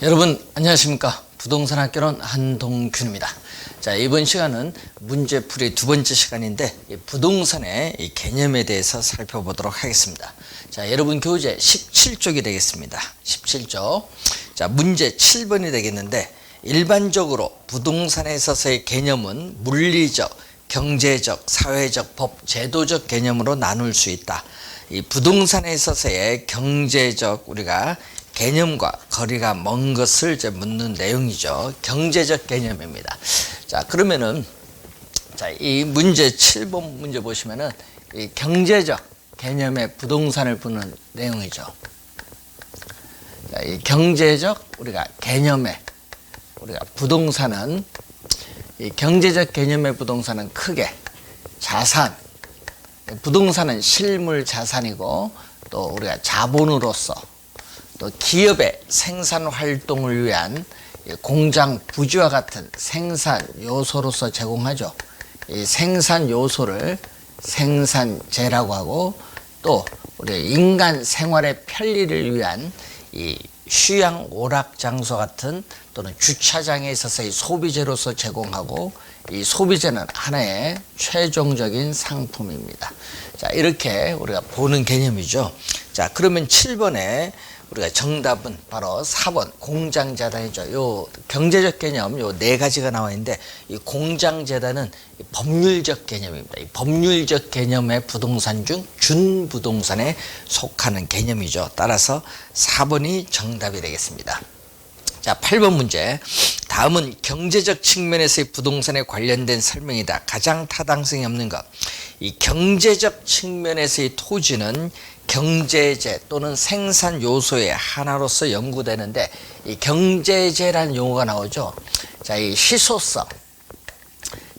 여러분 안녕하십니까. 부동산 학개론 한동균입니다. 자, 이번 시간은 문제풀이 두 번째 시간인데 부동산의 이 개념에 대해서 살펴보도록 하겠습니다. 자, 여러분 교재 17쪽이 되겠습니다. 17쪽. 자, 문제 7번이 되겠는데 일반적으로 부동산에 있어서의 개념은 물리적, 경제적, 사회적, 법, 제도적 개념으로 나눌 수 있다. 이 부동산에 있어서의 경제적 우리가 개념과 거리가 먼 것을 이제 묻는 내용이죠. 경제적 개념입니다. 자, 그러면은 자, 이 문제 7번 문제 보시면은 이 경제적 개념의 부동산을 푸는 내용이죠. 자, 이 경제적 우리가 개념의 우리가 부동산은 이 경제적 개념의 부동산은 크게 자산, 부동산은 실물 자산이고 또 우리가 자본으로서 또 기업의 생산 활동을 위한 공장 부지와 같은 생산 요소로서 제공하죠. 이 생산 요소를 생산재라고 하고 또 우리 인간 생활의 편리를 위한 이 휴양 오락 장소 같은 또는 주차장에 있어서 이 소비재로서 제공하고 이 소비재는 하나의 최종적인 상품입니다. 자, 이렇게 우리가 보는 개념이죠. 자, 그러면 7번에 우리가 정답은 바로 4번 공장재단이죠. 요 경제적 개념 요 네 가지가 나와 있는데 이 공장재단은 법률적 개념입니다. 이 법률적 개념의 부동산 중 준부동산에 속하는 개념이죠. 따라서 4번이 정답이 되겠습니다. 자, 8번 문제. 다음은 경제적 측면에서의 부동산에 관련된 설명이다. 가장 타당성이 없는 것. 이 경제적 측면에서의 토지는 경제재 또는 생산 요소의 하나로서 연구되는데 이 경제재라는 용어가 나오죠. 자, 이 희소성.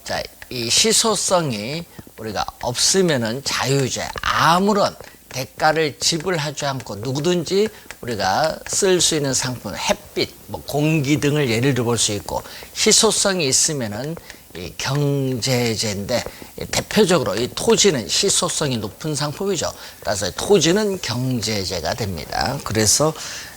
자, 이 희소성이 우리가 없으면은 자유재, 아무런 대가를 지불하지 않고 누구든지 우리가 쓸 수 있는 상품, 햇빛, 뭐 공기 등을 예를 들어 볼 수 있고 희소성이 있으면은 이 경제재인데 대표적으로 이 토지는 희소성이 높은 상품이죠. 따라서 토지는 경제재가 됩니다. 그래서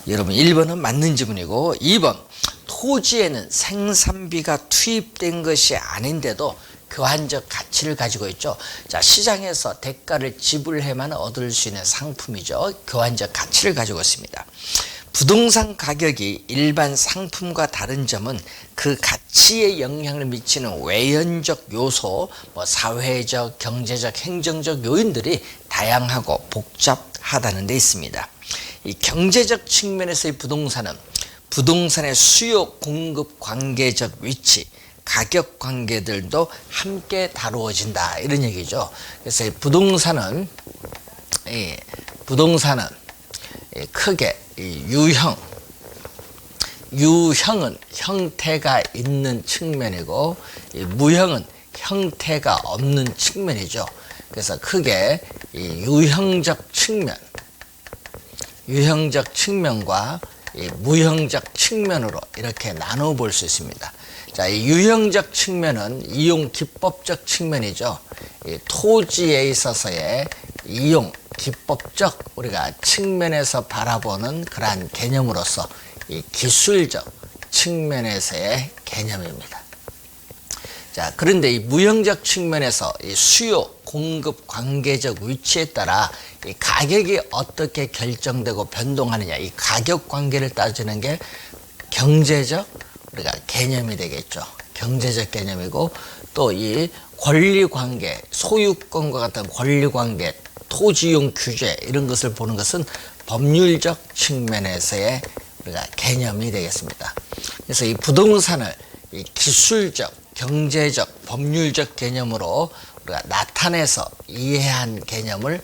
여러분 1번은 맞는 지문이고 2번 토지에는 생산비가 투입된 것이 아닌데도 교환적 가치를 가지고 있죠. 자, 시장에서 대가를 지불해만 얻을 수 있는 상품이죠. 교환적 가치를 가지고 있습니다. 부동산 가격이 일반 상품과 다른 점은 그 가치에 영향을 미치는 외연적 요소, 뭐 사회적, 경제적, 행정적 요인들이 다양하고 복잡하다는 데 있습니다. 이 경제적 측면에서의 부동산은 부동산의 수요 공급 관계적 위치, 가격 관계들도 함께 다루어진다 이런 얘기죠. 그래서 이 부동산은 크게 유형은 형태가 있는 측면이고 무형은 형태가 없는 측면이죠. 그래서 크게 유형적 측면과 무형적 측면으로 이렇게 나눠 볼 수 있습니다. 자, 이 유형적 측면은 이용 기법적 측면이죠. 이 토지에 있어서의 이용 기법적 우리가 측면에서 바라보는 그러한 개념으로서 이 기술적 측면에서의 개념입니다. 자, 그런데 이 무형적 측면에서 이 수요 공급 관계적 위치에 따라 이 가격이 어떻게 결정되고 변동하느냐, 이 가격 관계를 따지는 게 경제적 우리가 개념이 되겠죠. 경제적 개념이고 또 이 권리관계, 소유권과 같은 권리관계, 토지용 규제 이런 것을 보는 것은 법률적 측면에서의 우리가 개념이 되겠습니다. 그래서 이 부동산을 이 기술적, 경제적, 법률적 개념으로 우리가 나타내서 이해한 개념을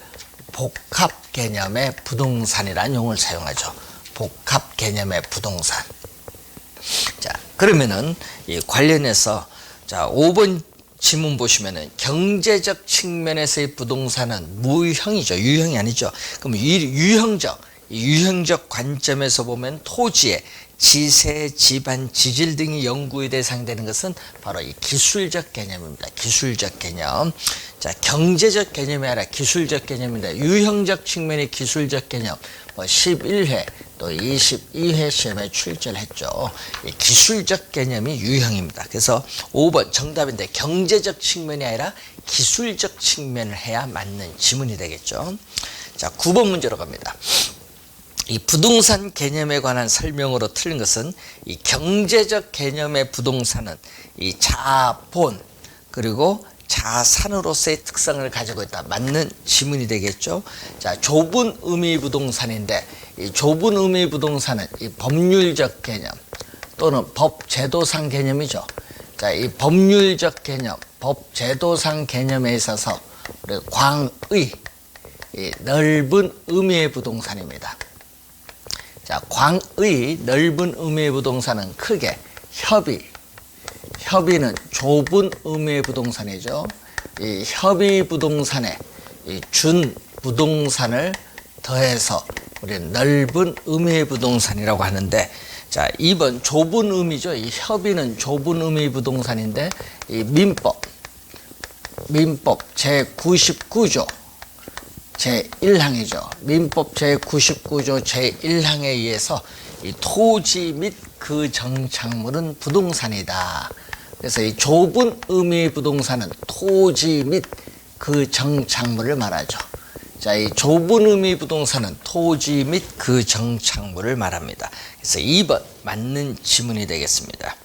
복합 개념의 부동산이라는 용어를 사용하죠. 복합 개념의 부동산. 자, 그러면은 이 관련해서 자, 5번 지문 보시면은 경제적 측면에서의 부동산은 무형이죠. 유형이 아니죠. 그럼 유형적 관점에서 보면 토지의 지세, 지반, 지질 등이 연구의 대상이 되는 것은 바로 이 기술적 개념입니다. 기술적 개념. 자, 경제적 개념이 아니라 기술적 개념입니다. 유형적 측면의 기술적 개념. 11회 또 22회 시험에 출제를 했죠. 이 기술적 개념이 유형입니다. 그래서 5번 정답인데 경제적 측면이 아니라 기술적 측면을 해야 맞는 지문이 되겠죠. 자, 9번 문제로 갑니다. 이 부동산 개념에 관한 설명으로 틀린 것은 이 경제적 개념의 부동산은 이 자본 그리고 자산으로서의 특성을 가지고 있다. 맞는 지문이 되겠죠. 자, 좁은 의미 부동산인데 이 좁은 의미 부동산은 이 법률적 개념 또는 법제도상 개념이죠. 자, 이 법률적 개념, 법제도상 개념에 있어서 우리 광의 이 넓은 의미의 부동산입니다. 자, 광의 넓은 의미의 부동산은 크게 협의는 좁은 의미의 부동산이죠. 이 협의 부동산에 이 준 부동산을 더해서 우리는 넓은 의미의 부동산이라고 하는데, 자, 2번 좁은 의미죠. 이 협의는 좁은 의미 부동산인데 이 민법 제99조 제1항이죠. 민법 제99조 제1항에 의해서 이 토지 및 그 정착물은 부동산이다. 그래서 이 좁은 의미의 부동산은 토지 및 그 정착물을 말하죠. 자, 이 좁은 의미 부동산은 토지 및 그 정착물을 말합니다. 그래서 2번 맞는 지문이 되겠습니다.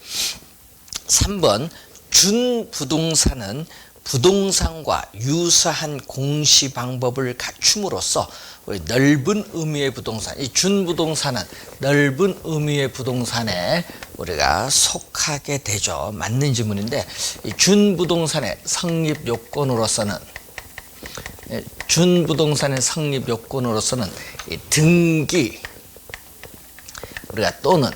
3번 준부동산은 부동산과 유사한 공시 방법을 갖춤으로써 우리 넓은 의미의 부동산, 이 준부동산은 넓은 의미의 부동산에 우리가 속하게 되죠. 맞는 지문인데 이 준부동산의 성립 요건으로서는 이 등기 우리가 또는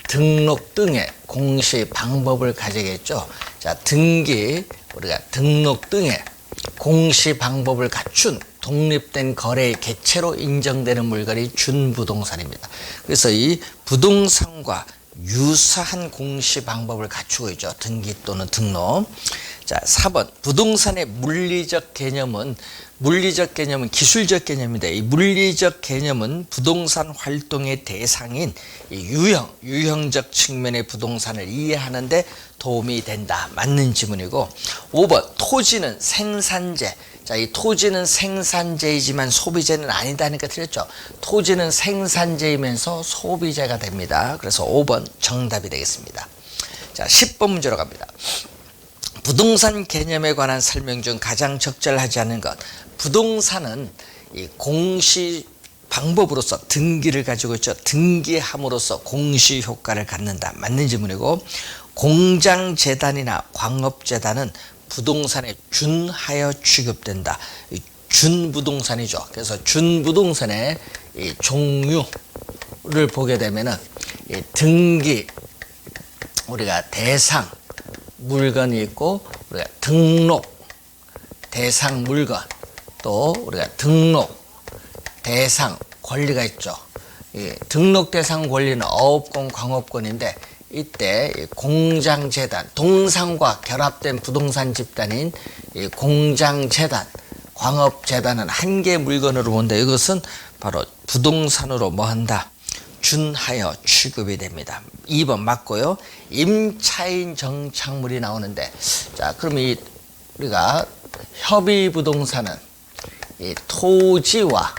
등록 등의 공시 방법을 가지겠죠. 자, 등기 우리가 등록 등의 공시 방법을 갖춘 독립된 거래의 개체로 인정되는 물건이 준부동산입니다. 그래서 이 부동산과 유사한 공시 방법을 갖추고 있죠. 등기 또는 등록. 자, 4번 부동산의 물리적 개념은 기술적 개념인데 이 물리적 개념은 부동산 활동의 대상인 이 유형적 측면의 부동산을 이해하는 데 도움이 된다. 맞는 지문이고 5번 토지는 생산재. 자, 이 토지는 생산재이지만 소비재는 아니다니까 틀렸죠. 토지는 생산재이면서 소비재가 됩니다. 그래서 5번 정답이 되겠습니다. 자, 10번 문제로 갑니다. 부동산 개념에 관한 설명 중 가장 적절하지 않은 것. 부동산은 이 공시 방법으로서 등기를 가지고 있죠. 등기함으로써 공시 효과를 갖는다. 맞는 지문이고 공장재단이나 광업재단은 부동산에 준하여 취급된다. 준부동산이죠. 그래서 준부동산의 이 종류를 보게 되면은 이 등기 우리가 대상 물건이 있고 우리가 등록 대상 물건 또 우리가 등록 대상 권리가 있죠. 이 등록 대상 권리는 어업권, 광업권인데 이때 공장재단, 동산과 결합된 부동산 집단인 이 공장재단, 광업재단은 한 개의 물건으로 본다. 이것은 바로 부동산으로 뭐 한다? 준하여 취급이 됩니다. 2번 맞고요. 임차인 정착물이 나오는데, 자, 그럼 우리가 협의 부동산은 이 토지와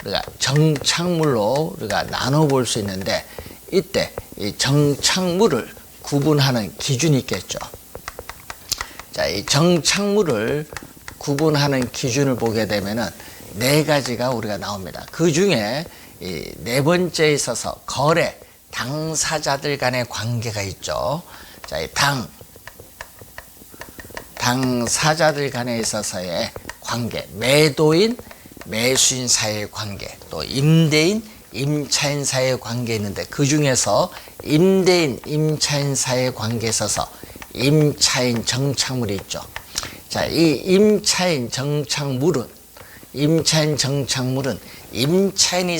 우리가 정착물로 우리가 나눠볼 수 있는데, 이때 이 정착물을 구분하는 기준이 있겠죠. 자, 이 정착물을 구분하는 기준을 보게 되면은 4가지가 우리가 나옵니다. 그 중에 이 4번째에 있어서 거래, 당사자들 간의 관계가 있죠. 자, 이 당사자들 간에 있어서의 관계, 매도인, 매수인 사이의 관계, 또 임대인, 임차인 사이의 관계 있는데 그 중에서 임대인, 임차인 사이의 관계에 있어서 임차인 정착물이 있죠. 자, 이 임차인 정착물은 임차인이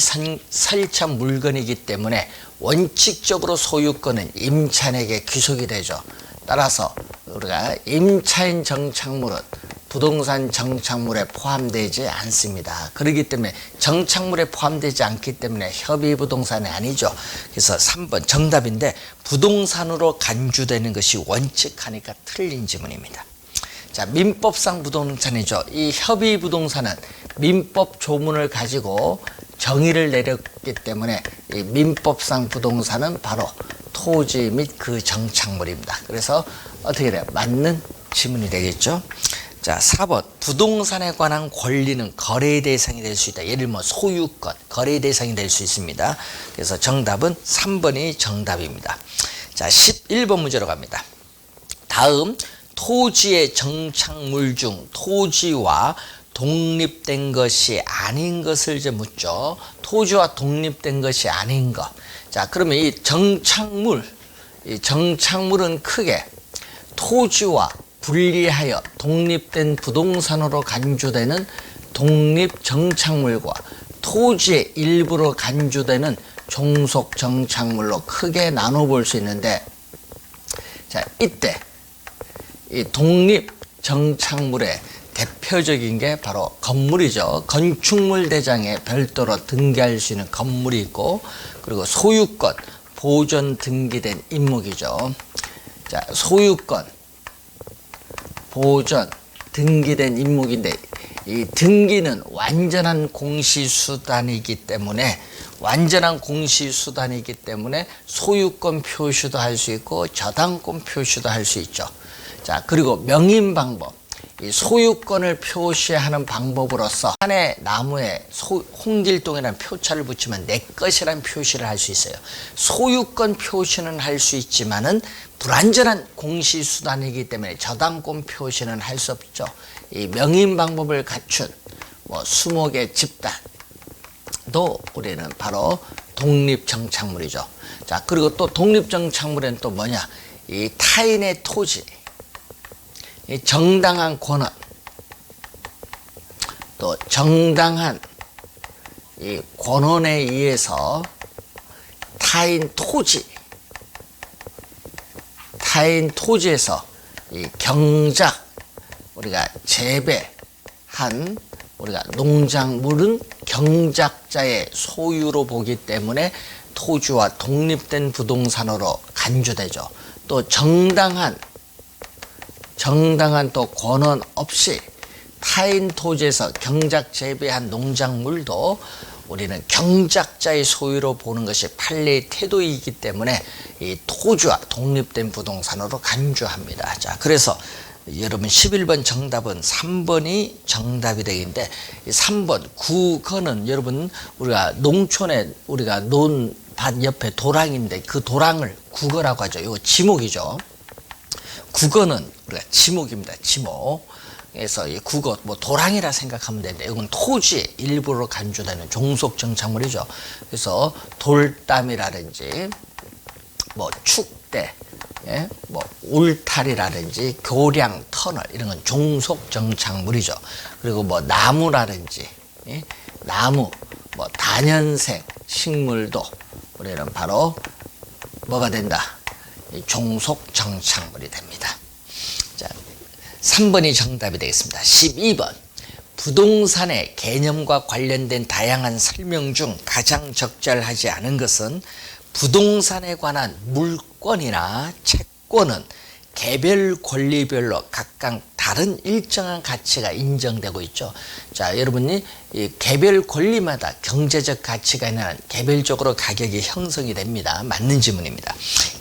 설치한 물건이기 때문에 원칙적으로 소유권은 임차인에게 귀속이 되죠. 따라서 우리가 임차인 정착물은 부동산 정착물에 포함되지 않습니다. 그렇기 때문에 정착물에 포함되지 않기 때문에 협의부동산이 아니죠. 그래서 3번 정답인데 부동산으로 간주되는 것이 원칙하니까 틀린 지문입니다. 자, 민법상 부동산이죠. 이 협의부동산은 민법 조문을 가지고 정의를 내렸기 때문에 이 민법상 부동산은 바로 토지 및 그 정착물입니다. 그래서 어떻게 돼요? 맞는 지문이 되겠죠. 자, 4번 부동산에 관한 권리는 거래 대상이 될 수 있다. 예를 들면 소유권, 거래 대상이 될 수 있습니다. 그래서 정답은 3번이 정답입니다. 자, 11번 문제로 갑니다. 다음 토지의 정착물 중 토지와 독립된 것이 아닌 것을 이제 묻죠. 토지와 독립된 것이 아닌 것. 자, 그러면 이 정착물은 크게 토지와 분리하여 독립된 부동산으로 간주되는 독립정착물과 토지의 일부로 간주되는 종속정착물로 크게 나눠볼 수 있는데, 자, 이때 이 독립정착물의 대표적인 게 바로 건물이죠. 건축물 대장에 별도로 등기할 수 있는 건물이 있고, 그리고 소유권, 보존 등기된 임목이죠. 자, 소유권, 보존 등기된 임목인데, 이 등기는 완전한 공시수단이기 때문에 소유권 표시도 할 수 있고 저당권 표시도 할 수 있죠. 자, 그리고 명인 방법, 이 소유권을 표시하는 방법으로서 산에 나무에 홍길동이라는 표차를 붙이면 내 것이라는 표시를 할 수 있어요. 소유권 표시는 할 수 있지만은 불완전한 공시수단이기 때문에 저당권 표시는 할 수 없죠. 이 명인 방법을 갖춘 수목의 집단도 우리는 바로 독립정착물이죠. 자, 그리고 또 독립정착물에는 또 뭐냐? 이 타인의 토지, 이 정당한 권한, 또 정당한 이 권한에 의해서 타인 토지에서 이 경작, 우리가 재배한 우리가 농작물은 경작자의 소유로 보기 때문에 토지와 독립된 부동산으로 간주되죠. 또 정당한 또 권한 없이 타인 토지에서 경작 재배한 농작물도 우리는 경작자의 소유로 보는 것이 판례의 태도이기 때문에 이 토지와 독립된 부동산으로 간주합니다. 자, 그래서 여러분 11번 정답은 3번이 정답이 되겠는데, 3번 국어는 여러분 우리가 농촌에 우리가 논밭 옆에 도랑인데 그 도랑을 국어라고 하죠. 이거 지목이죠. 국어는 우리가 지목입니다. 지목. 그래서 이 국어 도랑이라 생각하면 되는데 이건 토지의 일부로 간주되는 종속정착물이죠. 그래서 돌담이라든지 축대, 울타리라든지 교량, 터널 이런 건 종속정착물이죠. 그리고 나무라든지 나무, 다년생 식물도 우리는 바로 뭐가 된다? 종속정착물이 됩니다. 자, 3번이 정답이 되겠습니다. 12번 부동산의 개념과 관련된 다양한 설명 중 가장 적절하지 않은 것은 부동산에 관한 물권이나 채권은 개별 권리별로 각각 다른 일정한 가치가 인정되고 있죠. 자, 여러분이 이 개별 권리마다 경제적 가치가 있는 한 개별적으로 가격이 형성이 됩니다. 맞는 지문입니다.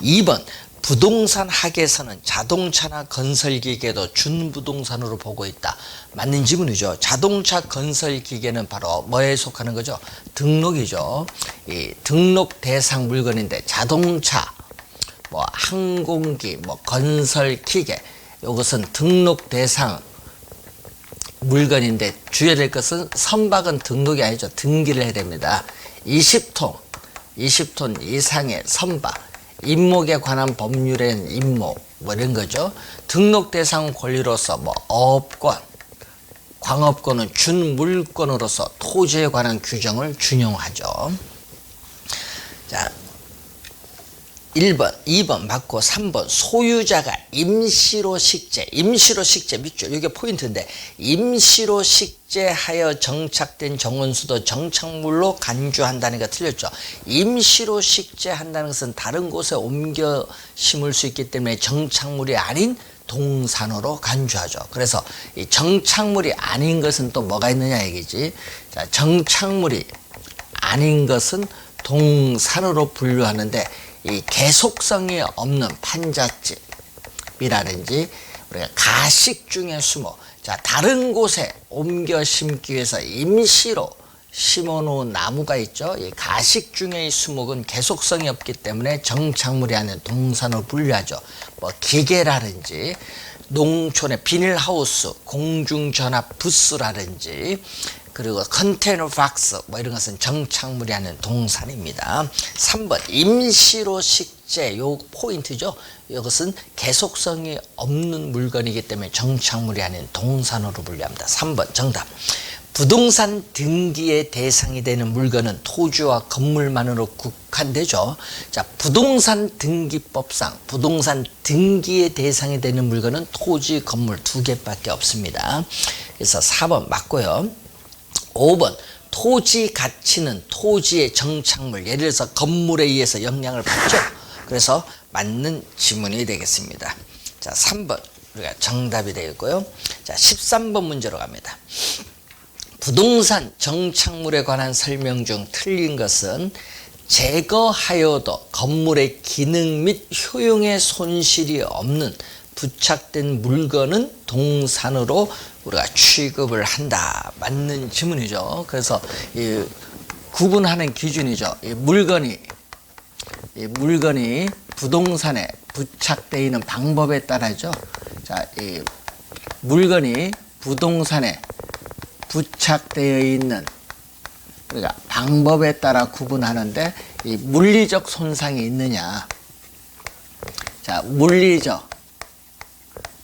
2번 부동산 학에서는 자동차나 건설기계도 준부동산으로 보고 있다. 맞는 지문이죠. 자동차 건설기계는 바로 뭐에 속하는 거죠? 등록이죠. 이 등록 대상 물건인데 자동차, 항공기, 건설기계 이것은 등록 대상 물건인데 주의해야 될 것은 선박은 등록이 아니죠. 등기를 해야 됩니다. 20톤 이상의 선박, 임목에 관한 법률엔 임목 이런 거죠. 등록 대상 권리로서 어업권, 광업권은 준물권으로서 토지에 관한 규정을 준용하죠. 자, 1번, 2번 맞고 3번 소유자가 임시로 식재, 밑줄 이게 포인트인데 임시로 식재하여 정착된 정원수도 정착물로 간주한다는 게 틀렸죠. 임시로 식재한다는 것은 다른 곳에 옮겨 심을 수 있기 때문에 정착물이 아닌 동산으로 간주하죠. 그래서 이 정착물이 아닌 것은 또 뭐가 있느냐 얘기지. 자, 정착물이 아닌 것은 동산으로 분류하는데 이 계속성이 없는 판잣집이라든지 우리가 가식 중의 수목, 자 다른 곳에 옮겨 심기 위해서 임시로 심어놓은 나무가 있죠. 이 가식 중의 수목은 계속성이 없기 때문에 정착물이 아닌 동산으로 분류하죠. 뭐 기계라든지 농촌의 비닐하우스, 공중전압 부스라든지 그리고 컨테이너 박스 뭐 이런 것은 정착물이 아닌 동산입니다. 3번 임시로 식재, 요 포인트죠. 이것은 계속성이 없는 물건이기 때문에 정착물이 아닌 동산으로 분류합니다. 3번 정답. 부동산 등기의 대상이 되는 물건은 토지와 건물만으로 국한되죠. 자, 부동산 등기법상 부동산 등기의 대상이 되는 물건은 토지, 건물 두 개밖에 없습니다. 그래서 4번 맞고요. 5번 토지 가치는 토지의 정착물, 예를 들어서 건물에 의해서 영향을 받죠. 그래서 맞는 지문이 되겠습니다. 자, 3번 우리가 정답이 되겠고요. 자, 13번 문제로 갑니다. 부동산 정착물에 관한 설명 중 틀린 것은 제거하여도 건물의 기능 및 효용에 손실이 없는 부착된 물건은 동산으로 우리가 취급을 한다. 맞는 지문이죠. 그래서 이 구분하는 기준이죠. 이 물건이 부동산에 부착되어 있는 방법에 따라죠. 자, 이 물건이 부동산에 부착되어 있는 우리가 방법에 따라 구분하는데 이 물리적 손상이 있느냐. 자, 물리적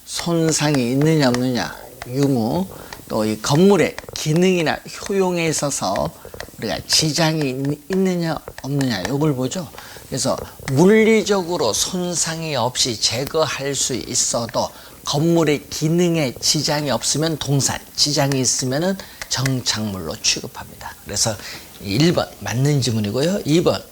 손상이 있느냐 없느냐, 유무, 또 이 건물의 기능이나 효용에 있어서 우리가 지장이 있느냐 없느냐 이걸 보죠. 그래서 물리적으로 손상이 없이 제거할 수 있어도 건물의 기능에 지장이 없으면 동산, 지장이 있으면 정착물로 취급합니다. 그래서 1번 맞는 지문이고요. 2번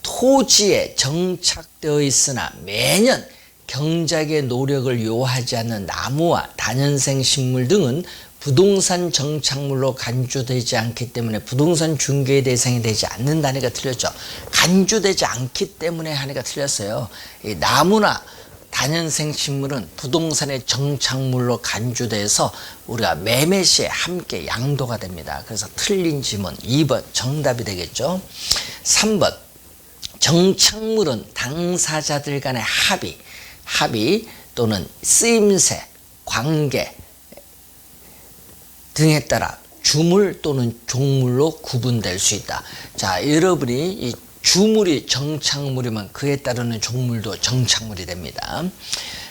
토지에 정착되어 있으나 매년 경작의 노력을 요하지 않는 나무와 다년생 식물 등은 부동산 정착물로 간주되지 않기 때문에 부동산 중개의 대상이 되지 않는다니까 틀렸죠. 간주되지 않기 때문에 하니까 틀렸어요. 이 나무나 다년생 식물은 부동산의 정착물로 간주돼서 우리가 매매 시에 함께 양도가 됩니다. 그래서 틀린 지문 2번 정답이 되겠죠. 3번 정착물은 당사자들 간의 합의 또는 쓰임새, 관계 등에 따라 주물 또는 종물로 구분될 수 있다. 자, 여러분이 이 주물이 정착물이면 그에 따르는 종물도 정착물이 됩니다.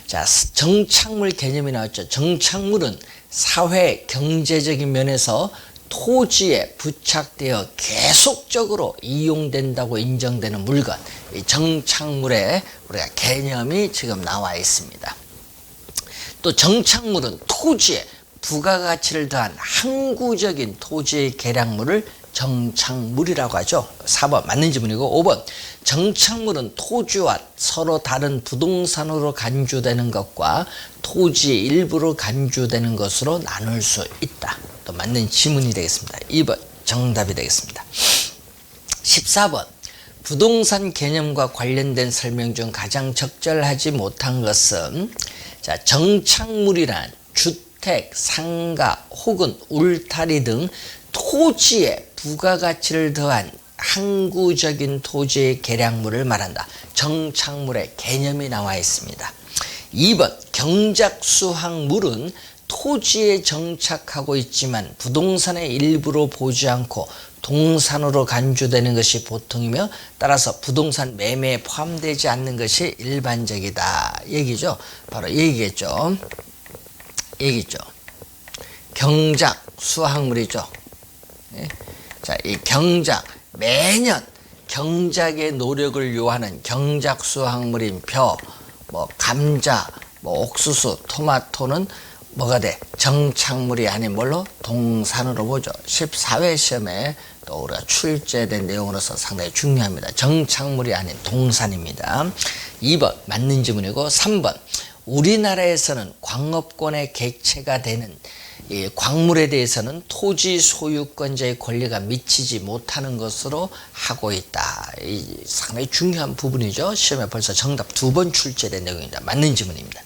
자, 정착물 개념이 나왔죠. 정착물은 사회 경제적인 면에서 토지에 부착되어 계속적으로 이용된다고 인정되는 물건, 이 정착물의 우리가 개념이 지금 나와 있습니다. 또 정착물은 토지에 부가가치를 더한 항구적인 토지의 계량물을 정착물이라고 하죠. 4번 맞는 지문이고 5번 정착물은 토지와 서로 다른 부동산으로 간주되는 것과 토지의 일부로 간주되는 것으로 나눌 수 있다. 또 맞는 지문이 되겠습니다. 2번 정답이 되겠습니다. 14번 부동산 개념과 관련된 설명 중 가장 적절하지 못한 것은 자, 정착물이란 주택, 상가 혹은 울타리 등 토지에 부가가치를 더한 항구적인 토지의 계량물을 말한다. 정착물의 개념이 나와 있습니다. 2번 경작수확물은 토지에 정착하고 있지만 부동산의 일부로 보지 않고 동산으로 간주되는 것이 보통이며 따라서 부동산 매매에 포함되지 않는 것이 일반적이다. 얘기죠. 바로 얘기겠죠. 경작 수확물이죠. 자, 이 경작 매년 경작의 노력을 요하는 경작수 학물인 벼, 감자, 옥수수, 토마토는 뭐가 돼? 정착물이 아닌 뭘로? 동산으로 보죠. 14회 시험에 또 우리가 출제된 내용으로서 상당히 중요합니다. 정착물이 아닌 동산입니다. 2번 맞는 지문이고 3번 우리나라에서는 광업권의 객체가 되는 이 광물에 대해서는 토지 소유권자의 권리가 미치지 못하는 것으로 하고 있다. 이 상당히 중요한 부분이죠. 시험에 벌써 정답 2번 출제된 내용입니다. 맞는 지문입니다.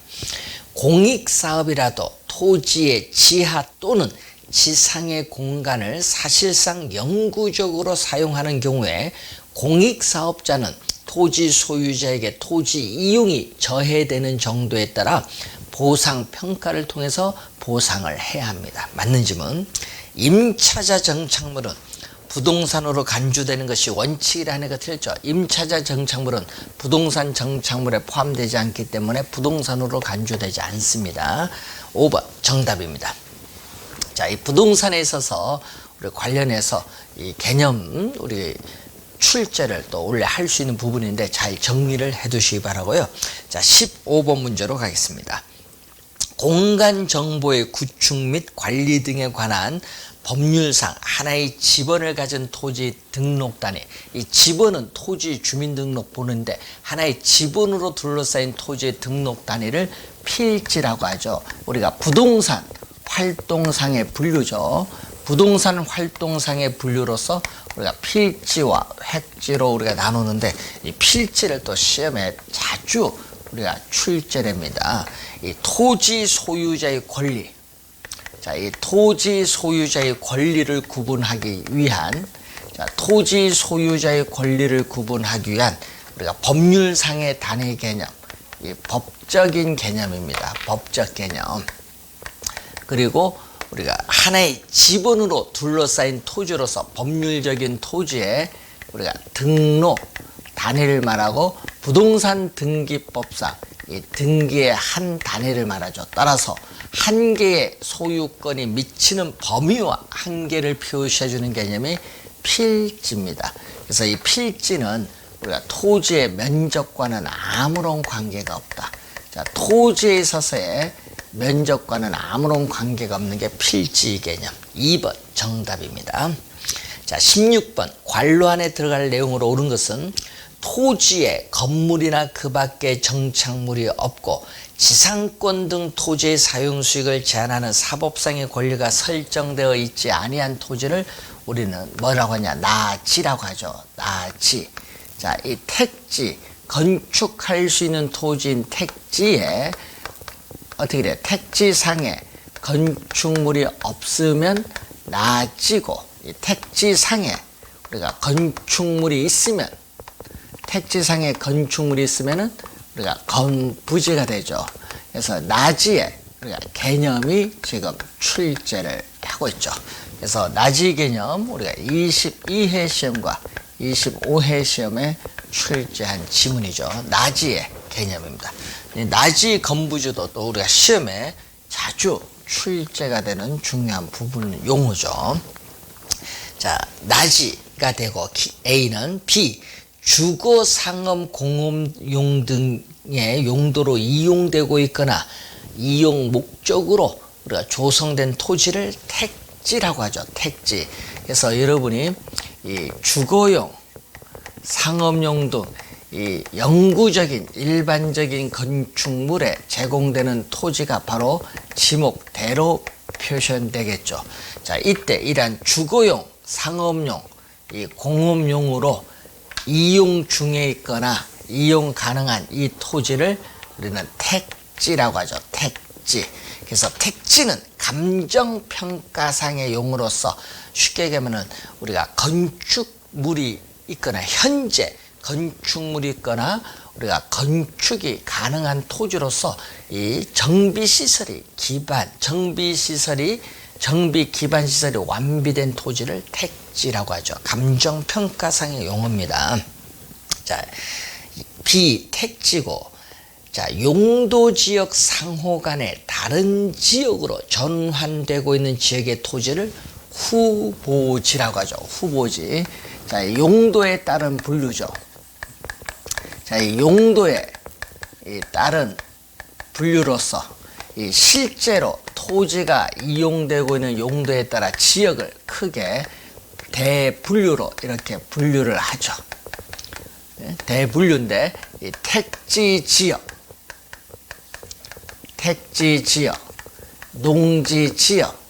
공익사업이라도 토지의 지하 또는 지상의 공간을 사실상 영구적으로 사용하는 경우에 공익사업자는 토지 소유자에게 토지 이용이 저해되는 정도에 따라 보상평가를 통해서 보상을 해야 합니다. 맞는 지문. 임차자 정착물은 부동산으로 간주되는 것이 원칙이라는 거 틀렸죠. 임차자 정착물은 부동산 정착물에 포함되지 않기 때문에 부동산으로 간주되지 않습니다. 5번 정답입니다. 자, 이 부동산에 있어서 우리 관련해서 이 개념 우리 출제를 또 원래 할 수 있는 부분인데 잘 정리를 해 두시기 바라고요. 자, 15번 문제로 가겠습니다. 공간 정보의 구축 및 관리 등에 관한 법률상 하나의 지번을 가진 토지 등록 단위. 이 지번은 토지 주민등록 보는데 하나의 지번으로 둘러싸인 토지의 등록 단위를 필지라고 하죠. 우리가 부동산 활동상의 분류죠. 부동산 활동상의 분류로서 우리가 필지와 획지로 우리가 나누는데 이 필지를 또 시험에 자주 우리가 출제됩니다. 이 토지 소유자의 권리. 자, 이 토지 소유자의 권리를 구분하기 위한 토지 소유자의 권리를 구분하기 위한 우리가 법률상의 단위 개념, 이 법적인 개념입니다. 법적 개념. 그리고 우리가 하나의 지번으로 둘러싸인 토지로서 법률적인 토지에 우리가 등록 단위를 말하고 부동산 등기법상 이 등기의 한 단위를 말하죠. 따라서 한 개의 소유권이 미치는 범위와 한계를 표시해주는 개념이 필지입니다. 그래서 이 필지는 우리가 토지의 면적과는 아무런 관계가 없다. 자, 토지에 있어서의 면적과는 아무런 관계가 없는 게 필지 개념. 2번 정답입니다. 자, 16번 관로 안에 들어갈 내용으로 옳은 것은 토지에 건물이나 그 밖에 정착물이 없고 지상권 등 토지의 사용 수익을 제한하는 사법상의 권리가 설정되어 있지 아니한 토지를 우리는 뭐라고 하냐? 나지라고 하죠. 나지. 자, 이 택지, 건축할 수 있는 토지인 택지에 어떻게 돼? 택지상에 건축물이 없으면 나지고 이 택지상에 우리가 건축물이 있으면 택지상에 건축물이 있으면은 우리가 건부지가 되죠. 그래서 나지에 우리가 개념이 지금 출제를 하고 있죠. 그래서 나지 개념 우리가 22회 시험과 25회 시험에 출제한 지문이죠. 나지의 개념입니다. 나지 건부지도 또 우리가 시험에 자주 출제가 되는 중요한 부분 용어죠. 자, 나지가 되고 A는 B 주거, 상업, 공업용 등의 용도로 이용되고 있거나 이용 목적으로 우리가 조성된 토지를 택지라고 하죠. 택지. 그래서 여러분이 이 주거용, 상업용 등 이 영구적인 일반적인 건축물에 제공되는 토지가 바로 지목대로 표현되겠죠. 자, 이때 이러한 주거용, 상업용, 이 공업용으로 이용 중에 있거나 이용 가능한 이 토지를 우리는 택지라고 하죠. 택지. 그래서 택지는 감정평가상의 용어로서 쉽게 얘기하면은 우리가 건축물이 있거나 현재 건축물이 있거나 우리가 건축이 가능한 토지로서 이 정비시설이 정비 기반 시설이 완비된 토지를 택지라고 하죠. 감정평가상의 용어입니다. 자, 비택지고, 자, 용도지역 상호 간에 다른 지역으로 전환되고 있는 지역의 토지를 후보지라고 하죠. 후보지. 자, 이 용도에 따른 분류죠. 자, 이 용도에 따른 분류로서 이 실제로 토지가 이용되고 있는 용도에 따라 지역을 크게 대분류로 이렇게 분류를 하죠. 대분류인데 이 택지지역, 농지지역,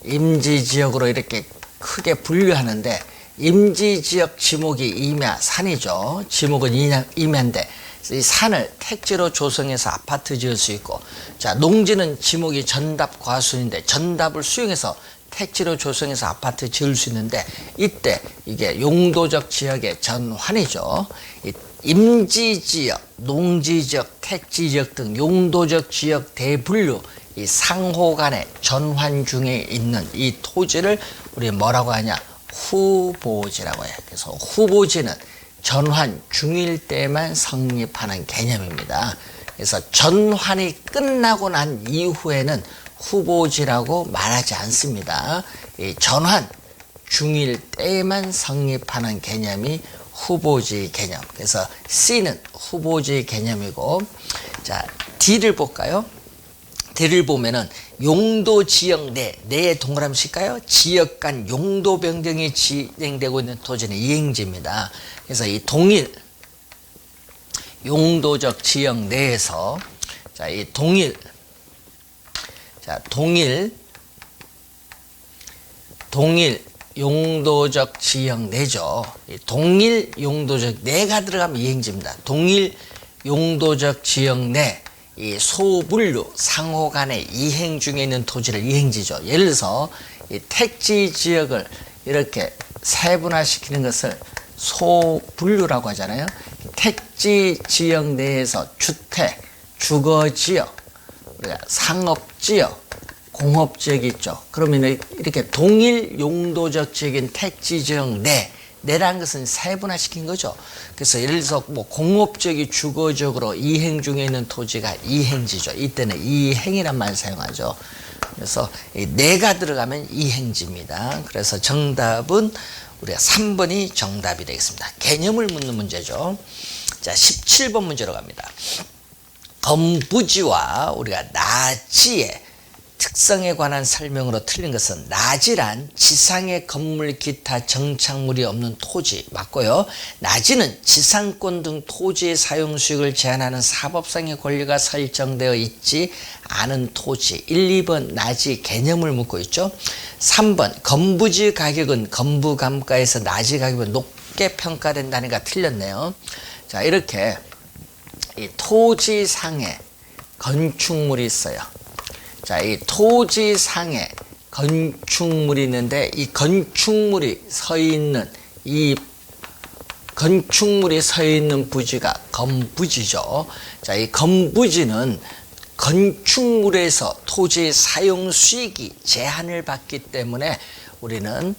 임지지역으로 이렇게 크게 분류하는데, 임지지역 지목이 임야, 산이죠. 지목은 임야인데 이 산을 택지로 조성해서 아파트 지을 수 있고, 자, 농지는 지목이 전답 과수인데 전답을 수용해서 택지로 조성해서 아파트 지을 수 있는데, 이때 이게 용도적 지역의 전환이죠. 임지지역, 농지지역, 택지지역 등 용도적 지역 대분류, 이 상호 간의 전환 중에 있는 이 토지를 우리 뭐라고 하냐? 후보지라고 해요. 그래서 후보지는 전환 중일 때만 성립하는 개념입니다. 그래서 전환이 끝나고 난 이후에는 후보지라고 말하지 않습니다. 이 전환 중일 때만 성립하는 개념이 후보지 개념. 그래서 C는 후보지 개념이고, 자, D를 볼까요? D를 보면은 용도 지역 내에 동그라미 칠까요? 지역 간 용도 변경이 진행되고 있는 토지는 이행지입니다. 그래서 이 동일 용도적 지역 내에서, 자, 이 동일 용도적 지역 내죠. 이 동일 용도적 내가 들어가면 이행지입니다. 동일 용도적 지역 내, 이 소분류 상호 간의 이행 중에 있는 토지를 이행지죠. 예를 들어서 이 택지 지역을 이렇게 세분화시키는 것을 소분류라고 하잖아요. 택지 지역 내에서 주택, 주거 지역, 상업 지역, 공업 지역이 있죠. 그러면 이렇게 동일 용도적 지역인 택지 지역 내라는 것은 세분화시킨 거죠. 그래서 예를 들어서 뭐 공업지역이 주거지역으로 이행 중에 있는 토지가 이행지죠. 이때는 이행이란 말을 사용하죠. 그래서 이 내가 들어가면 이행지입니다. 그래서 정답은 우리가 3번이 정답이 되겠습니다. 개념을 묻는 문제죠. 자, 17번 문제로 갑니다. 건부지와 우리가 나지의 특성에 관한 설명으로 틀린 것은, 나지란 지상의 건물 기타 정착물이 없는 토지 맞고요. 나지는 지상권 등 토지의 사용 수익을 제한하는 사법상의 권리가 설정되어 있지 않은 토지. 1, 2번 나지 개념을 묻고 있죠. 3번 건부지 가격은 건부감가에서 나지 가격은 높게 평가된다니까 틀렸네요. 자, 이렇게 이 토지상에 건축물이 있어요. 자, 이 토지상에 건축물이 있는데, 이 건축물이 서 있는 부지가 건부지죠. 자, 이 건부지는 건축물에서 토지 사용 수익이 제한을 받기 때문에 우리는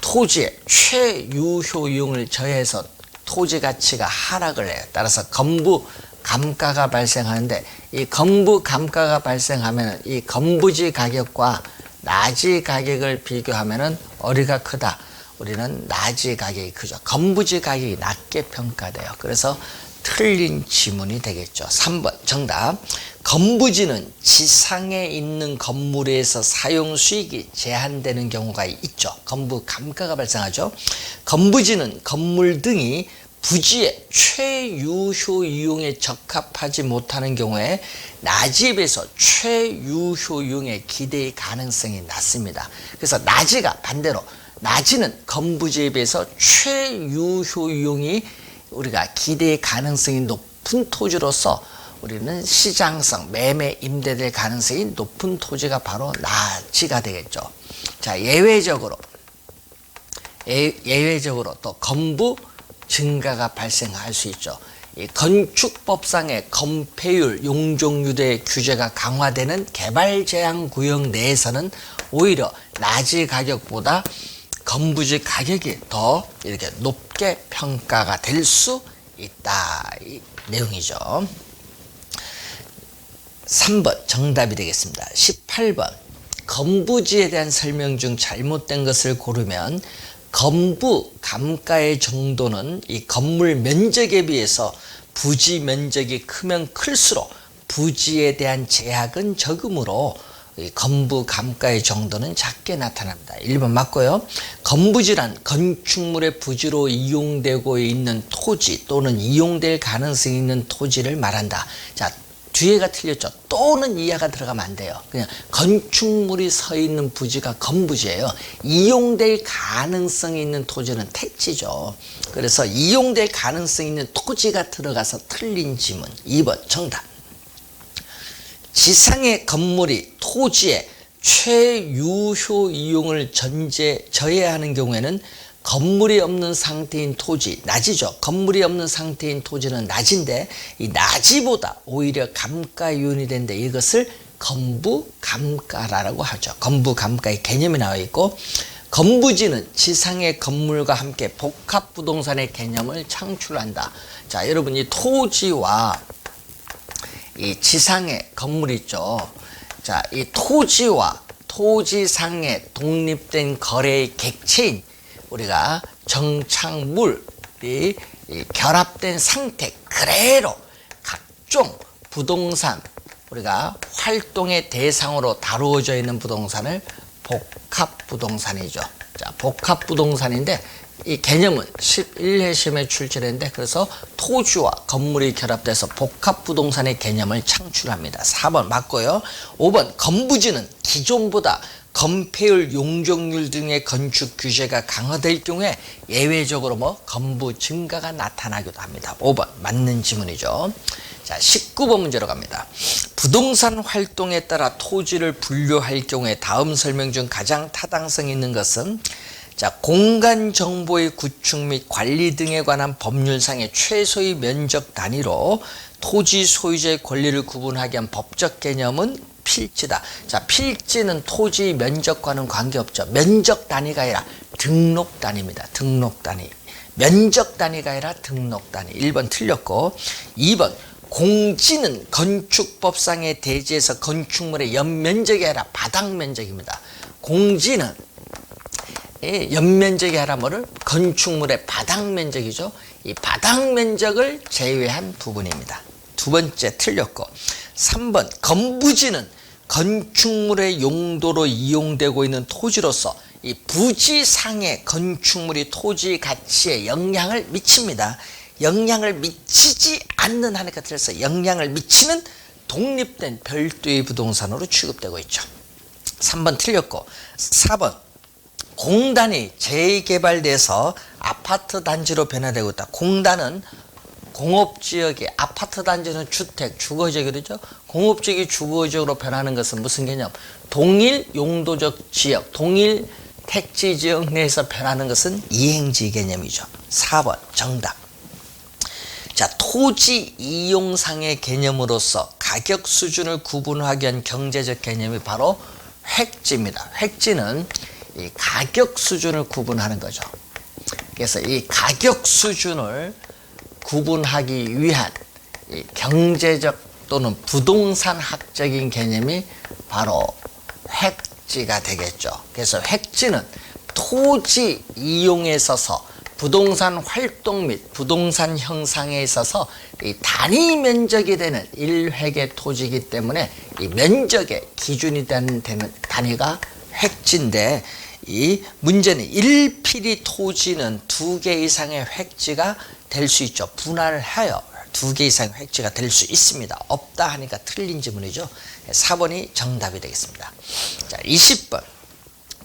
토지의 최유효 이용을 저해해서 토지 가치가 하락을 해요. 따라서 건부 감가가 발생하는데, 이 건부 감가가 발생하면 이 건부지 가격과 나지 가격을 비교하면은 어디가 크다? 우리는 나지 가격이 크죠. 건부지 가격이 낮게 평가돼요. 그래서 틀린 지문이 되겠죠. 3번 정답. 건부지는 지상에 있는 건물에서 사용 수익이 제한되는 경우가 있죠. 건부 감가가 발생하죠. 건부지는 건물 등이 부지의 최유효 이용에 적합하지 못하는 경우에 나지에 비해서 최유효 이용의 기대 가능성이 낮습니다. 그래서 나지가 반대로, 나지는 건부지에 비해서 최유효 이용이 우리가 기대 가능성이 높은 토지로서 우리는 시장성, 매매 임대될 가능성이 높은 토지가 바로 나지가 되겠죠. 자, 예외적으로 또 건부 증가가 발생할 수 있죠. 이 건축법상의 건폐율, 용적률의 규제가 강화되는 개발제한구역 내에서는 오히려 나지 가격보다 건부지 가격이 더 이렇게 높게 평가가 될 수 있다, 이 내용이죠. 3번 정답이 되겠습니다. 18번 건부지에 대한 설명 중 잘못된 것을 고르면 건부 감가의 정도는 이 건물 면적에 비해서 부지 면적이 크면 클수록 부지에 대한 제약은 적으므로 이 건부 감가의 정도는 작게 나타납니다. 1번 맞고요. 건부지란 건축물의 부지로 이용되고 있는 토지 또는 이용될 가능성이 있는 토지를 말한다. 자, 뒤에가 틀렸죠. 또는 이하가 들어가면 안 돼요. 그냥 건축물이 서 있는 부지가 건부지예요. 이용될 가능성이 있는 토지는 택지죠. 그래서 이용될 가능성이 있는 토지가 들어가서 틀린 지문. 2번 정답. 지상의 건물이 토지의 최유효 이용을 저해하는 경우에는 건물이 없는 상태인 토지, 낮이죠. 건물이 없는 상태인 토지는 낮인데 이 낮이보다 오히려 감가 요인이 되는데 이것을 건부감가라고 하죠. 건부감가의 개념이 나와 있고, 건부지는 지상의 건물과 함께 복합부동산의 개념을 창출한다. 자, 여러분 이 토지와 이 지상의 건물 있죠. 자, 이 토지와 토지상의 독립된 거래의 객체인 우리가 정착물이 결합된 상태 그대로 각종 부동산 우리가 활동의 대상으로 다루어져 있는 부동산을 복합부동산이죠. 자, 복합부동산인데 이 개념은 11회 시험에 출제되는데 그래서 토지와 건물이 결합돼서 복합부동산의 개념을 창출합니다. 4번 맞고요. 5번 건부지는 기존보다 건폐율, 용적률 등의 건축 규제가 강화될 경우에 예외적으로 건부 증가가 나타나기도 합니다. 5번 맞는 지문이죠. 자, 19번 문제로 갑니다. 부동산 활동에 따라 토지를 분류할 경우에 다음 설명 중 가장 타당성 있는 것은 자, 공간 정보의 구축 및 관리 등에 관한 법률상의 최소의 면적 단위로 토지 소유자의 권리를 구분하게 한 법적 개념은 필지다. 자, 필지는 토지 면적과는 관계없죠. 면적 단위가 아니라 등록 단위입니다. 등록 단위. 면적 단위가 아니라 등록 단위. 1번 틀렸고, 2번 공지는 건축법상의 대지에서 건축물의 연면적이 아니라 바닥 면적입니다. 공지는 연면적이 아니라 뭐를? 건축물의 바닥 면적이죠. 이 바닥 면적을 제외한 부분입니다. 두 번째 틀렸고, 3번 건부지는 건축물의 용도로 이용되고 있는 토지로서 이 부지상의 건축물이 토지 가치에 영향을 미칩니다. 영향을 미치지 않는 한에까 틀려서 영향을 미치는 독립된 별도의 부동산으로 취급되고 있죠. 3번 틀렸고, 4번 공단이 재개발돼서 아파트 단지로 변화되고 있다. 공단은 공업지역이, 아파트 단지는 주택, 주거지역이죠. 공업지역이 주거지역으로 변하는 것은 무슨 개념? 동일 용도적 지역, 동일 택지 지역 내에서 변하는 것은 이행지 개념이죠. 4번 정답. 자, 토지 이용상의 개념으로서 가격 수준을 구분하기 위한 경제적 개념이 바로 획지입니다. 획지는 이 가격 수준을 구분하는 거죠. 그래서 이 가격 수준을 구분하기 위한 이 경제적 또는 부동산학적인 개념이 바로 획지가 되겠죠. 그래서 획지는 토지 이용에 있어서 부동산 활동 및 부동산 형상에 있어서 이 단위 면적이 되는 1획의 토지이기 때문에 이 면적의 기준이 되는 단위가 획지인데, 이 문제는 1필이 토지는 2개 이상의 획지가 될 수 있죠. 분할하여 2개 이상의 획지가 될 수 있습니다. 없다 하니까 틀린 지문이죠. 4번이 정답이 되겠습니다. 자, 20번.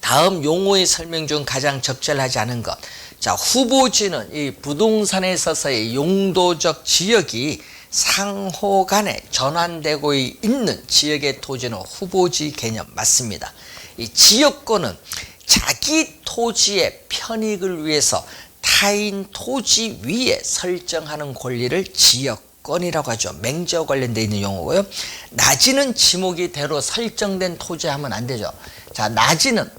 다음 용어의 설명 중 가장 적절하지 않은 것. 자, 후보지는 이 부동산에 있어서의 용도적 지역이 상호 간에 전환되고 있는 지역의 토지는 후보지 개념 맞습니다. 이 지역권은 자기 토지의 편익을 위해서 타인 토지 위에 설정하는 권리를 지역권이라고 하죠. 맹지와 관련되어 있는 용어고요. 낮이는 지목이 대로 설정된 토지 하면 안 되죠. 자, 낮이는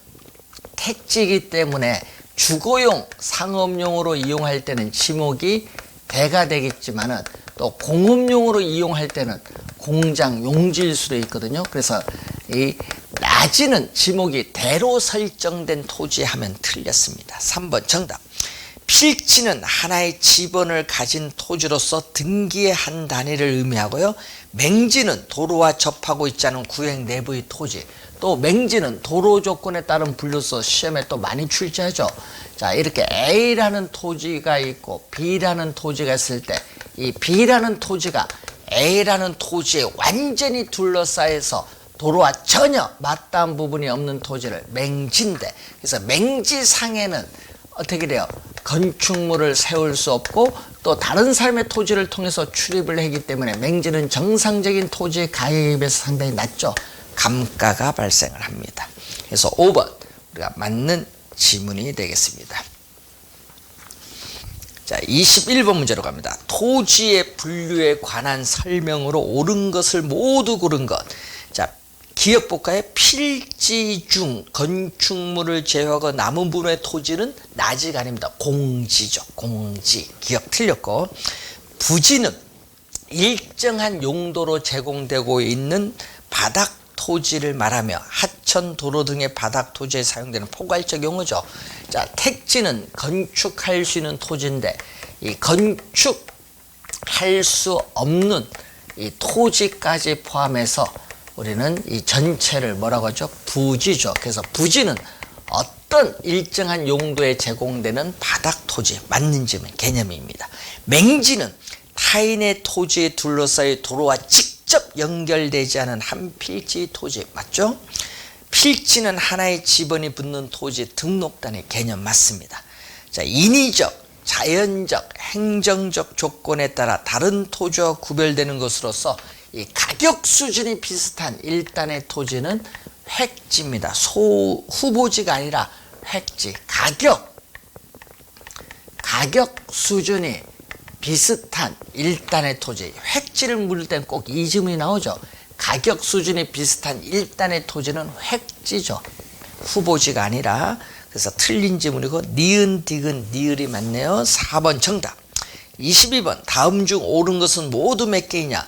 택지이기 때문에 주거용, 상업용으로 이용할 때는 지목이 대가 되겠지만은 또 공업용으로 이용할 때는 공장, 용지일 수도 있거든요. 그래서 이 낮이는 지목이 대로 설정된 토지 하면 틀렸습니다. 3번 정답. 필지는 하나의 지번을 가진 토지로서 등기의 한 단위를 의미하고요. 맹지는 도로와 접하고 있지 않은 구역 내부의 토지. 또 맹지는 도로 조건에 따른 분류서 시험에 또 많이 출제하죠. 자, 이렇게 A라는 토지가 있고 B라는 토지가 있을 때 이 B라는 토지가 A라는 토지에 완전히 둘러싸여서 도로와 전혀 맞닿은 부분이 없는 토지를 맹지인데, 그래서 맹지상에는 어떻게 돼요? 건축물을 세울 수 없고 또 다른 사람의 토지를 통해서 출입을 하기 때문에 맹지는 정상적인 토지의 가격에 비해서 상당히 낮죠. 감가가 발생을 합니다. 그래서 5번 우리가 맞는 지문이 되겠습니다. 자, 21번 문제로 갑니다. 토지의 분류에 관한 설명으로 옳은 것을 모두 고른 것. 자, 기역복가의 필지 중 건축물을 제외하고 남은 부분의 토지는 낮이가 아닙니다. 공지죠. 공지. 기역 틀렸고, 부지는 일정한 용도로 제공되고 있는 바닥 토지를 말하며 하천, 도로 등의 바닥 토지에 사용되는 포괄적 용어죠. 자, 택지는 건축할 수 있는 토지인데 이 건축할 수 없는 이 토지까지 포함해서 우리는 이 전체를 뭐라고 하죠? 부지죠. 그래서 부지는 어떤 일정한 용도에 제공되는 바닥 토지, 맞는 지문 개념입니다. 맹지는 타인의 토지에 둘러싸여 도로와 직접 연결되지 않은 한 필지 토지, 맞죠? 필지는 하나의 지번이 붙는 토지 등록단의 개념 맞습니다. 자, 인위적, 자연적, 행정적 조건에 따라 다른 토지와 구별되는 것으로서 이 가격 수준이 비슷한 일단의 토지는 획지입니다. 후보지가 아니라 획지. 가격 수준이 비슷한 일단의 토지. 획지를 물을 땐 꼭 이 지문이 나오죠. 가격 수준이 비슷한 일단의 토지는 획지죠. 후보지가 아니라. 그래서 틀린 지문이고 니은, 디귿, 니을이 맞네요. 4번 정답. 22번 다음 중 옳은 것은 모두 몇 개이냐.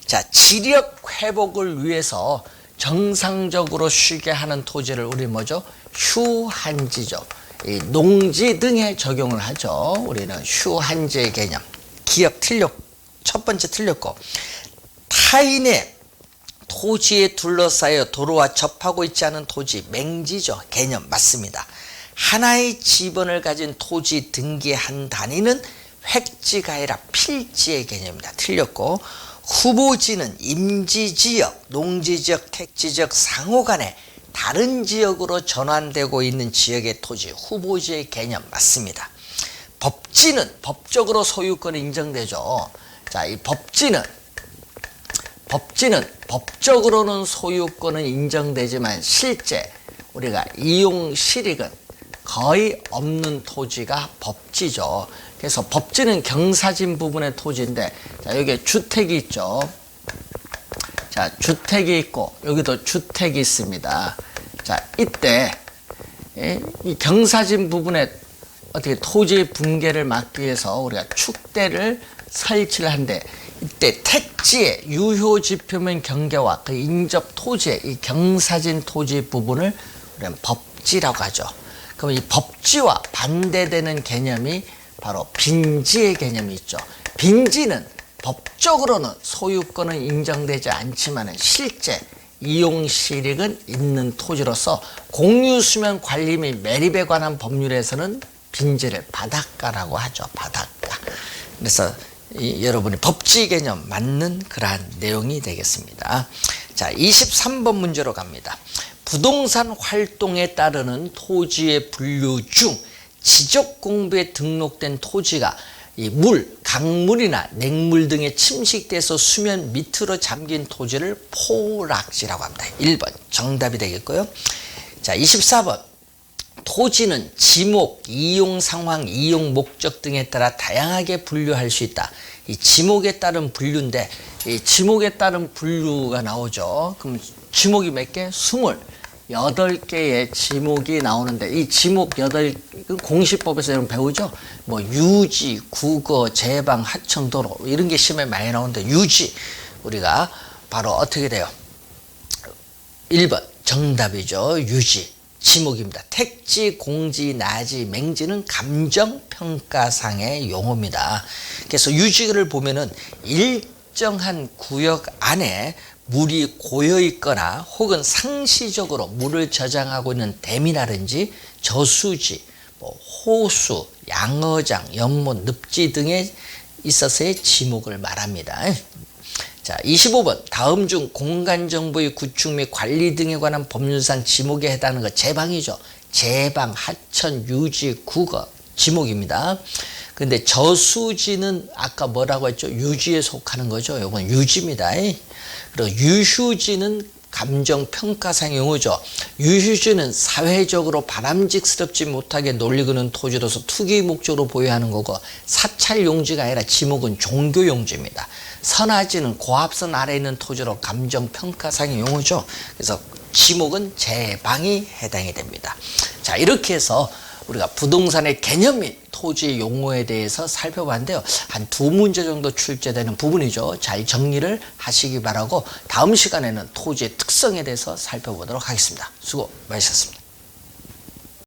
자, 지력 회복을 위해서 정상적으로 쉬게 하는 토지를 우리 뭐죠? 휴한지죠. 이 농지 등에 적용을 하죠. 우리는 휴한지의 개념. 기억 첫 번째 틀렸고, 타인의 토지에 둘러싸여 도로와 접하고 있지 않은 토지, 맹지죠. 개념 맞습니다. 하나의 지번을 가진 토지 등기의 한 단위는 획지가 아니라 필지의 개념입니다. 틀렸고, 후보지는 임지지역, 농지지역, 택지지역 상호 간에 다른 지역으로 전환되고 있는 지역의 토지, 후보지의 개념 맞습니다. 법지는 법적으로 소유권이 인정되죠. 자, 이 법지는 법적으로는 소유권은 인정되지만 실제 우리가 이용 실익은 거의 없는 토지가 법지죠. 그래서 법지는 경사진 부분의 토지인데, 자, 여기에 주택이 있죠. 자, 주택이 있고 여기도 주택이 있습니다. 자, 이때 이 경사진 부분에 어떻게 토지 붕괴를 막기 위해서 우리가 축대를 설치를 한데, 이때 택지의 유효 지표면 경계와 그 인접 토지의 이 경사진 토지 부분을 우리는 법지라고 하죠. 그럼 이 법지와 반대되는 개념이 바로 빈지의 개념이 있죠. 빈지는 법적으로는 소유권은 인정되지 않지만 실제 이용 실익은 있는 토지로서 공유수면 관리 및 매립에 관한 법률에서는 빈지를 바닷가라고 하죠. 바닷가. 그래서 여러분이 법지 개념 맞는 그러한 내용이 되겠습니다. 자, 23번 문제로 갑니다. 부동산 활동에 따르는 토지의 분류 중 지적 공부에 등록된 토지가 이 물, 강물이나 냉물 등에 침식돼서 수면 밑으로 잠긴 토지를 포락지라고 합니다. 1번 정답이 되겠고요. 자, 24번 토지는 지목, 이용 상황, 이용 목적 등에 따라 다양하게 분류할 수 있다. 이 지목에 따른 분류인데, 이 지목에 따른 분류가 나오죠. 그럼 지목이 몇 개? 28개의 지목이 나오는데, 이 지목 8, 공시법에서 여러분 배우죠? 뭐 유지, 국어, 제방, 하청, 도로 이런 게 시험에 많이 나오는데, 유지 우리가 바로 어떻게 돼요? 1번 정답이죠. 유지. 지목입니다. 택지, 공지, 나지, 맹지는 감정평가상의 용어입니다. 그래서 유지를 보면은 일정한 구역 안에 물이 고여 있거나 혹은 상시적으로 물을 저장하고 있는 댐이라든지 저수지, 호수, 양어장, 연못, 늪지 등에 있어서의 지목을 말합니다. 자, 25번. 다음 중 공간정보의 구축 및 관리 등에 관한 법률상 지목에 해당하는 것 제방이죠. 제방, 하천, 유지, 국어, 지목입니다. 근데 저수지는 아까 뭐라고 했죠? 유지에 속하는 거죠. 이건 유지입니다. 그리고 유휴지는 감정평가상 용어죠. 유휴지는 사회적으로 바람직스럽지 못하게 놀리고는 토지로서 투기 목적으로 보유하는 거고, 사찰용지가 아니라 지목은 종교용지입니다. 선화지는 고압선 아래에 있는 토지로 감정평가상의 용어죠. 그래서 지목은 제방이 해당이 됩니다. 자, 이렇게 해서 우리가 부동산의 개념 및 토지 용어에 대해서 살펴봤는데요. 한 2문제 정도 출제되는 부분이죠. 잘 정리를 하시기 바라고, 다음 시간에는 토지의 특성에 대해서 살펴보도록 하겠습니다. 수고 많으셨습니다.